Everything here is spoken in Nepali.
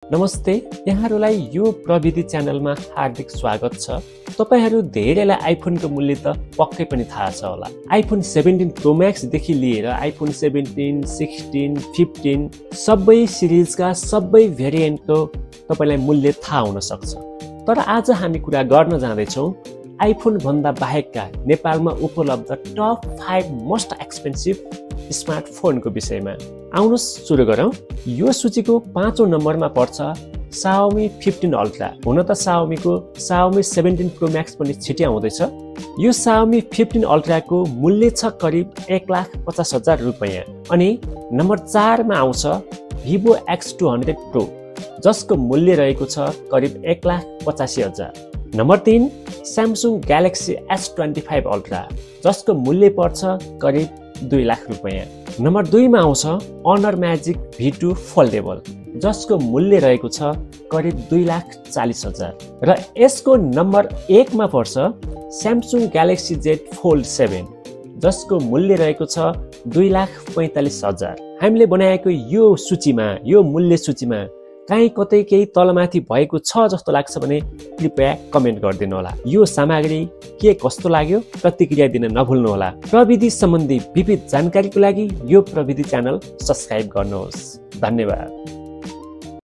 नमस्ते, यहाँहरूलाई यो प्रविधि च्यानलमा हार्दिक स्वागत छ। तपाईहरू धेरैलाई आइफोनको मूल्य त पक्कै पनि थाहा छ होला। आइफोन 17 प्रो म्याक्स देखि लिएर आइफोन 17, 16, 15 सबै सिरिजका सबै भेरिएन्टको तपाईलाई मूल्य थाहा हुन सक्छ। तर आज हामी कुरा गर्न जाँदैछौँ आइफोन भन्दा बाहेकका नेपालमा उपलब्ध टप 5 मोस्ट एक्सपेन्सिभ स्मार्टफोनको विषयमा। आउनुहोस् सुरु गरौँ। यो सूचीको 5औं नम्बरमा पर्छ Xiaomi 15 अल्ट्रा। हुन त Xiaomiको Xiaomi 17 प्रो म्याक्स पनि छिटै आउँदैछ। यो Xiaomi 15 अल्ट्राको मूल्य छ करिब 1,50,000 रुपैयाँ। अनि नम्बर 4 मा आउँछ Vivo X200 Pro जसको मूल्य रहेको छ करिब 1,85,000। Number 3 Samsung Galaxy S25 ultra जसको मूल्य पर्छ करिब 2 लाख रुपैयाँ। नम्बर 2 मा आउँछ Honor Magic V2 Foldable जसको मूल्य रहेको छ करिब 2,40,000। र यसको नम्बर 1 मा पर्छ Samsung Galaxy Z Fold 7 जसको मूल्य रहेको छ 2,45,000। हामीले बनाएको यो सूचीमा, यो मूल्य सूचीमा काहीँ कतै केही तलमाथि भएको छ जस्तो लाग्छ भने कृपया कमेन्ट गरिदिनु होला। यो सामग्री के कस्तो लाग्यो प्रतिक्रिया दिन नभुल्नु होला। प्रविधि सम्बन्धी विविध जानकारीको लागि यो प्रविधि च्यानल सब्स्क्राइब गर्नुहोस्। धन्यवाद।